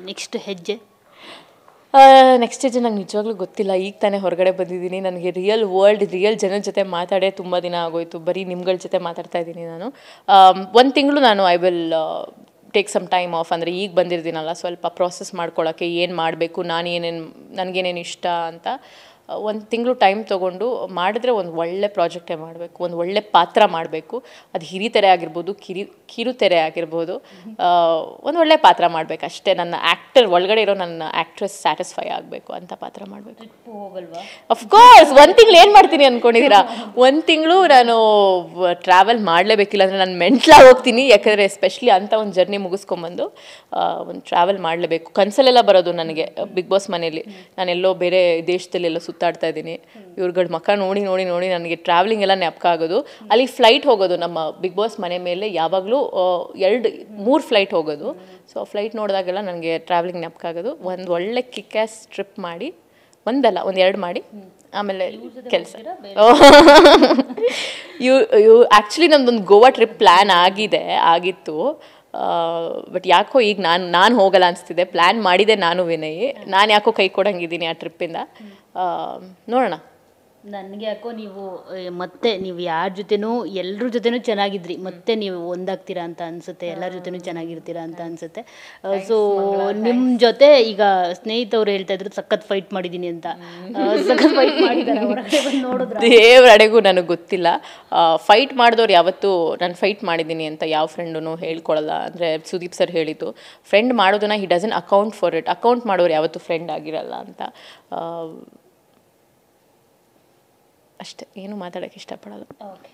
Next ಹೆಜ್ಜೆ next ಹೆಜ್ಜೆ ನಂಗೆ ನಿಜವಾಗ್ಲೂ ಗೊತ್ತಿಲ್ಲ. ಈಗ ತಾನೇ ಹೊರಗಡೆ ಬಂದಿದ್ದೀನಿ. ನನಗೆ ರಿಯಲ್ ಜನರ ಜೊತೆ ಮಾತಾಡೇ ತುಂಬ ದಿನ ಆಗೋಯ್ತು. ಬರೀ ನಿಮ್ಗಳ ಜೊತೆ ಮಾತಾಡ್ತಾ ಇದ್ದೀನಿ ನಾನು. 1 ತಿಂಗಳು ನಾನು I will take some time off. ಅಂದರೆ ಈಗ ಬಂದಿರ್ತೀನಲ್ಲ, ಸ್ವಲ್ಪ ಪ್ರಾಸೆಸ್ ಮಾಡ್ಕೊಳ್ಳೋಕ್ಕೆ ಏನು ಮಾಡಬೇಕು, ನನಗೇನೇನು ಇಷ್ಟ ಅಂತ 1 ತಿಂಗಳು ಟೈಮ್ ತೊಗೊಂಡು ಮಾಡಿದ್ರೆ ಒಂದು ಒಳ್ಳೆ ಪ್ರಾಜೆಕ್ಟೇ ಮಾಡಬೇಕು, ಒಂದು ಒಳ್ಳೆ ಪಾತ್ರ ಮಾಡಬೇಕು. ಅದು ಹಿರಿತೆರೆ ಆಗಿರ್ಬೋದು, ಕಿರುತೆರೆ ಆಗಿರ್ಬೋದು, ಒಂದು ಒಳ್ಳೆ ಪಾತ್ರ ಮಾಡಬೇಕು ಅಷ್ಟೇ. ನನ್ನ ಒಳಗಡೆ ಇರೋ ನನ್ನ ಆ್ಯಕ್ಟ್ರೆಸ್ ಸ್ಯಾಟಿಸ್ಫೈ ಆಗಬೇಕು ಅಂತ ಪಾತ್ರ ಮಾಡಬೇಕು. ಅಫ್ಕೋರ್ಸ್ 1 ತಿಂಗಳು ಏನು ಮಾಡ್ತೀನಿ ಅಂದ್ಕೊಂಡಿದ್ದೀರಾ? 1 ತಿಂಗಳು ನಾನು ಟ್ರಾವೆಲ್ ಮಾಡಲೇಬೇಕಿಲ್ಲ ಅಂದರೆ ನಾನು ಮೆಂಟ್ಲಾಗಿ ಹೋಗ್ತೀನಿ. ಯಾಕಂದರೆ ಎಸ್ಪೆಷಲಿ ಅಂಥ ಒಂದು ಜರ್ನಿ ಮುಗಿಸ್ಕೊಂಬಂದು ಒಂದು ಟ್ರಾವೆಲ್ ಮಾಡಲೇಬೇಕು. ಕನಸಲ್ಲೆಲ್ಲ ಬರೋದು ನನಗೆ ಬಿಗ್ ಬಾಸ್ ಮನೇಲಿ. ನಾನೆಲ್ಲೋ ಬೇರೆ ದೇಶದಲ್ಲೆಲ್ಲ ಸುತ್ತಾಡ್ತಾ ಇದ್ದೀನಿ. ಇವ್ರುಗಳ ಮಕ್ಕ ನೋಡಿ ನನಗೆ ಟ್ರಾವೆಲಿಂಗ್ ಎಲ್ಲ ಜ್ಞಾಪಕ ಆಗೋದು. ಅಲ್ಲಿ ಫ್ಲೈಟ್ ಹೋಗೋದು, ನಮ್ಮ ಬಿಗ್ ಬಾಸ್ ಮನೆ ಮೇಲೆ ಯಾವಾಗಲೂ 2-3 ಫ್ಲೈಟ್ ಹೋಗೋದು. ಸೊ ಫ್ಲೈಟ್ ನೋಡಿದಾಗೆಲ್ಲ ನನಗೆ ಟ್ರಾವೆಲಿಂಗ್ ಜ್ಞಾಪಕ ಆಗೋದು. ಒಂದು ಒಳ್ಳೆ ಕಿಕ್ಯಾಸ್ ಟ್ರಿಪ್ ಮಾಡಿ, ಒಂದಲ್ಲ 1-2 ಮಾಡಿ ಆಮೇಲೆ ಕೆಲಸ. ಆ್ಯಕ್ಚುಲಿ ನಮ್ದೊಂದು ಗೋವಾ ಟ್ರಿಪ್ ಪ್ಲ್ಯಾನ್ ಆಗಿತ್ತು. ಬಟ್ ಯಾಕೋ ಈಗ ನಾನು ಹೋಗಲ್ಲ ಅನಿಸ್ತಿದೆ. ಪ್ಲ್ಯಾನ್ ಮಾಡಿದೆ ನಾನು ವಿನಯ್. ನಾನು ಯಾಕೋ ಕೈ ಕೊಡಂಗಿದ್ದೀನಿ ಆ ಟ್ರಿಪ್ಪಿಂದ. ನೋಡೋಣ. ನನಗೆ ಯಾಕೋ ನೀವು ಯಾರ ಜೊತೆನೂ ಎಲ್ಲರ ಜೊತೆನೂ ಚೆನ್ನಾಗಿದ್ರಿ, ಮತ್ತೆ ನೀವು ಒಂದಾಗ್ತೀರಾ ಅಂತ ಅನಿಸುತ್ತೆ. ಎಲ್ಲರ ಜೊತೆನೂ ಚೆನ್ನಾಗಿರ್ತೀರಾ ಅಂತ ಅನಿಸುತ್ತೆ. ಸೊ ನಿಮ್ಮ ಜೊತೆ ಈಗ ಸ್ನೇಹಿತವ್ರು ಹೇಳ್ತಾ ಇದ್ರು ಸಖತ್ ಫೈಟ್ ಮಾಡಿದ್ದೀನಿ ಅಂತ. ಸಖತ್ ಫೈಟ್ ಮಾಡಿದ್ದಾರೆ, ಹೊರಗಡೆ ಬಂದು ನೋಡಿದ್ರೆ ದೇವರಡೆಗೂ ನನಗೆ ಗೊತ್ತಿಲ್ಲ. ಫೈಟ್ ಮಾಡಿದವ್ರು ಯಾವತ್ತೂ ನಾನು ಫೈಟ್ ಮಾಡಿದ್ದೀನಿ ಅಂತ ಯಾವ ಫ್ರೆಂಡೂ ಹೇಳ್ಕೊಳ್ಳಲ್ಲ. ಅಂದರೆ ಸುದೀಪ್ ಸರ್ ಹೇಳಿದ್ದು, ಫ್ರೆಂಡ್ ಮಾಡೋದನ್ನ he doesn't account for it. Account ಮಾಡೋರು ಯಾವತ್ತೂ ಫ್ರೆಂಡ್ ಆಗಿರಲ್ಲ ಅಂತ. ಅಷ್ಟೇ, ಏನು ಮಾತಾಡೋಕ್ಕೆ ಇಷ್ಟಪಡೋದು. Okay,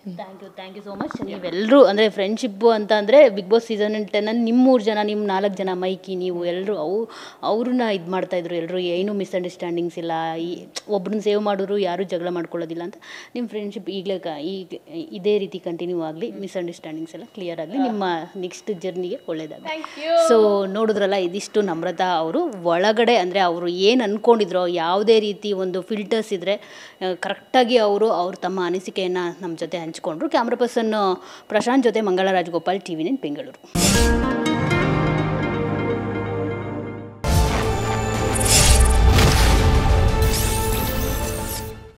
thank you so much. ನೀವೆಲ್ಲರೂ ಅಂದರೆ ಫ್ರೆಂಡ್ಶಿಪ್ಪು ಅಂತ ಅಂದರೆ ಬಿಗ್ ಬಾಸ್ ಸೀಸನ್ 10 ನಿಮ್ಮ 3 ಜನ, ನಿಮ್ಮ 4 ಜನ, ಮೈಕಿ, ನೀವು ಎಲ್ಲರೂ ಅವ್ರನ್ನ ಇದು ಮಾಡ್ತಾಯಿದ್ರು. ಎಲ್ಲರೂ ಏನೂ ಮಿಸ್ಅಂಡರ್ಸ್ಟ್ಯಾಂಡಿಂಗ್ಸ್ ಇಲ್ಲ, ಒಬ್ರನ್ನ ಸೇವ್ ಮಾಡೋರು ಯಾರೂ ಜಗಳ ಮಾಡ್ಕೊಳ್ಳೋದಿಲ್ಲ ಅಂತ. ನಿಮ್ಮ ಫ್ರೆಂಡ್ಶಿಪ್ ಈಗ ಇದೇ ರೀತಿ ಕಂಟಿನ್ಯೂ ಆಗಲಿ, ಮಿಸ್ಅಂಡರ್ಸ್ಟ್ಯಾಂಡಿಂಗ್ಸ್ ಎಲ್ಲ ಕ್ಲಿಯರ್ ಆಗಲಿ, ನಿಮ್ಮ ನೆಕ್ಸ್ಟ್ ಜರ್ನಿಗೆ ಒಳ್ಳೆಯದಾಗಲಿ. ಸೊ ನೋಡಿದ್ರಲ್ಲ, ಇದಿಷ್ಟು ನಮ್ರತಾ ಅವರು ಒಳಗಡೆ ಅಂದರೆ ಅವರು ಏನು ಅಂದ್ಕೊಂಡಿದ್ರೋ, ಯಾವುದೇ ರೀತಿ ಒಂದು ಫಿಲ್ಟರ್ಸ್ ಇದ್ದರೆ ಕರೆಕ್ಟಾಗಿ ಅವರು ತಮ್ಮ ಅನಿಸಿಕೆಯನ್ನು ನಮ್ಮ ಜೊತೆ ಹಂಚಿಕೊಂಡ್ರು. ಕ್ಯಾಮ್ರಾ ಪರ್ಸನ್ ಪ್ರಶಾಂತ್ ಜೊತೆ ಮಂಗಳ ರಾಜಗೋಪಾಲ್, TV9 ಬೆಂಗಳೂರು.